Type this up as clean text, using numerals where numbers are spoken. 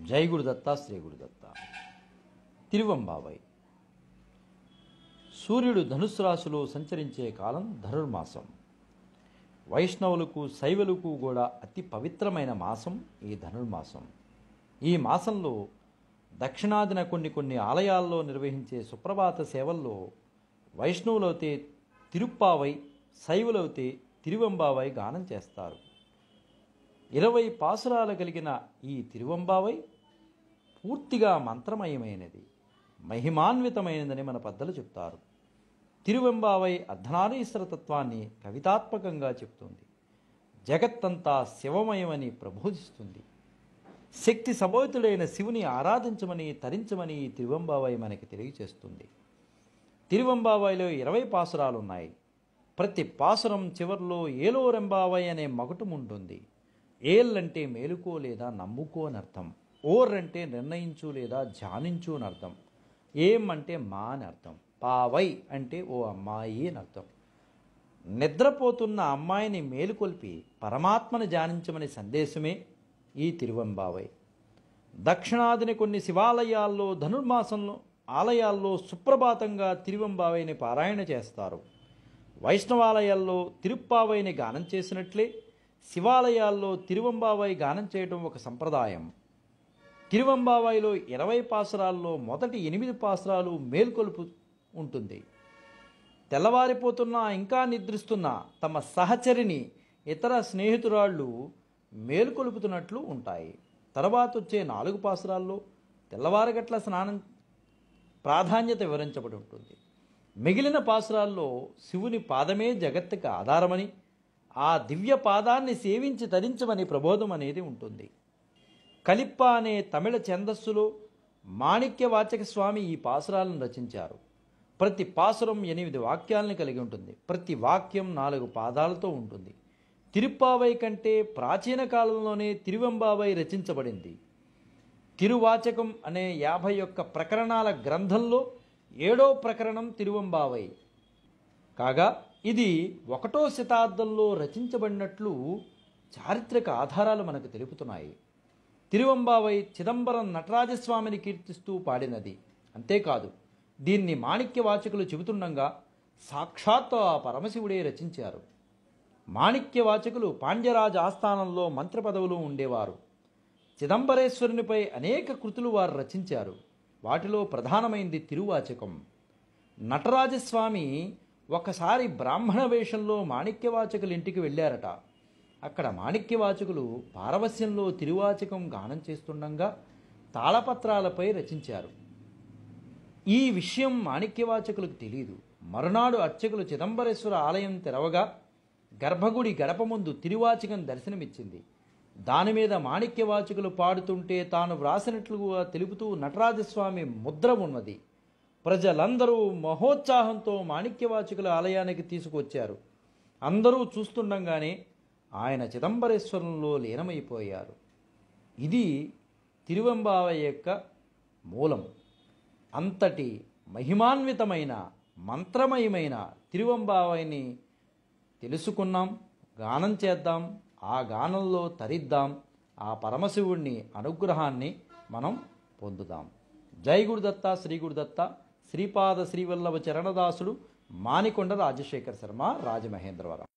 జై గురుదత్త శ్రీ గురుదత్త. తిరువంబావై. సూర్యుడు ధనుస్సు రాశిలో సంచరించే కాలం ధనుర్మాసం. వైష్ణవులకు శైవులకు కూడా అతి పవిత్రమైన మాసం ఈ ధనుర్మాసం. ఈ మాసంలో దక్షిణాదిన కొన్ని ఆలయాల్లో నిర్వహించే సుప్రభాత సేవల్లో వైష్ణవులైతే తిరుప్పావై, శైవులైతే తిరువంబావై గానం చేస్తారు. 20 పాసురాలు కలిగిన ఈ తిరువంబావై పూర్తిగా మంత్రమయమైనది, మహిమాన్వితమైనదని మన పెద్దలు చెప్తారు. తిరువంబావై అర్ధనారీశ్వర తత్వాన్ని కవితాత్మకంగా చెప్తుంది. జగత్తంతా శివమయమని ప్రబోధిస్తుంది. శక్తి సమోహితుడైన శివుని ఆరాధించమని, తరించమని ఈ తిరువంబావై మనకి తెలియచేస్తుంది. తిరువంబావైలో 20 పాసురాలున్నాయి. ప్రతి పాసురం చివర్లో ఏలో రెంబావై అనే మకుటం ఉంటుంది. ఏల్ అంటే మేలుకో లేదా నమ్ముకో అని అర్థం. ఓర్ అంటే నిర్ణయించు లేదా ధ్యానించు అని అర్థం. ఏం అంటే మా అని అర్థం. పావై అంటే ఓ అమ్మాయి అని అర్థం. నిద్రపోతున్న అమ్మాయిని మేలుకొల్పి పరమాత్మని ధ్యానించమని సందేశమే ఈ తిరువంబావై. దక్షిణాదిని కొన్ని శివాలయాల్లో ధనుర్మాసంలో ఆలయాల్లో సుప్రభాతంగా తిరువంబావైని పారాయణ చేస్తారు. వైష్ణవాలయాల్లో తిరుప్పావైని గానం చేసినట్లే శివాలయాల్లో తిరువంబావై గానం చేయడం ఒక సంప్రదాయం. తిరువంబావైలో 20 పాసురాల్లో మొదటి 8 పాసురాలు మేల్కొలుపు ఉంటుంది. తెల్లవారిపోతున్నా ఇంకా నిద్రిస్తున్నా తమ సహచరిని ఇతర స్నేహితురాళ్ళు మేల్కొలుపుతున్నట్లు ఉంటాయి. తర్వాత వచ్చే 4 పాసురాల్లో తెల్లవారగట్ల స్నానం ప్రాధాన్యత వివరించబడి ఉంటుంది. మిగిలిన పాసురాల్లో శివుని పాదమే జగత్తుకి ఆధారమని, ఆ దివ్య పాదాన్ని సేవించి తరించమని ప్రబోధం అనేది ఉంటుంది. కలిప్ప అనే తమిళ ఛందస్సులో మాణిక్యవాచక స్వామి ఈ పాసురాలను రచించారు. ప్రతి పాసురం 8 వాక్యాలను కలిగి ఉంటుంది. ప్రతి వాక్యం 4 పాదాలతో ఉంటుంది. తిరుప్పావై కంటే ప్రాచీన కాలంలోనే తిరువంబావై రచించబడింది. తిరువాచకం అనే 51 ప్రకరణాల గ్రంథంలో 7వ ప్రకరణం తిరువంబావై కాగా ఇది 1వ శతాబ్దంలో రచించబడినట్లు చారిత్రక ఆధారాలు మనకు తెలుపుతున్నాయి. తిరువంబావై చిదంబరం నటరాజస్వామిని కీర్తిస్తూ పాడినది. అంతేకాదు, దీన్ని మాణిక్యవాచకులు చెబుతుండగా సాక్షాత్తు ఆ పరమశివుడే రచించారు. మాణిక్యవాచకులు పాండ్యరాజ ఆస్థానంలో మంత్రి పదవులు ఉండేవారు. చిదంబరేశ్వరునిపై అనేక కృతులు వారు రచించారు. వాటిలో ప్రధానమైంది తిరువాచకం. నటరాజస్వామి ఒకసారి బ్రాహ్మణ వేషంలో మాణిక్యవాచకుల ఇంటికి వెళ్ళారట. అక్కడ మాణిక్యవాచకులు పారవస్యంలో తిరువాచకం గానం చేస్తుండగా తాళపత్రాలపై రచించారు. ఈ విషయం మాణిక్యవాచకులకు తెలియదు. మరునాడు అర్చకులు చిదంబరేశ్వర ఆలయం తెరవగా గర్భగుడి గడప ముందు తిరువాచకం దర్శనమిచ్చింది. దానిమీద మాణిక్యవాచకులు పాడుతుంటే తాను వ్రాసినట్లుగా తెలుపుతూ నటరాజస్వామి ముద్ర ఉన్నది. ప్రజలందరూ మహోత్సాహంతో మాణిక్యవాచకుల ఆలయానికి తీసుకొచ్చారు. అందరూ చూస్తుండగానే ఆయన చిదంబరేశ్వరంలో లీనమైపోయారు. ఇది తిరువంబావై యొక్క మూలం. అంతటి మహిమాన్వితమైన మంత్రమయమైన తిరువంబావైని తెలుసుకున్నాం, గానం చేద్దాం, ఆ గానంలో తరిద్దాం, ఆ పరమశివుణ్ణి అనుగ్రహాన్ని మనం పొందుదాం. జై గురుదత్త శ్రీ గురుదత్త. శ్రీపాద శ్రీవల్లభ చరణదాసుడు మానికొండ రాజశేఖర శర్మ, రాజమహేంద్రవరం.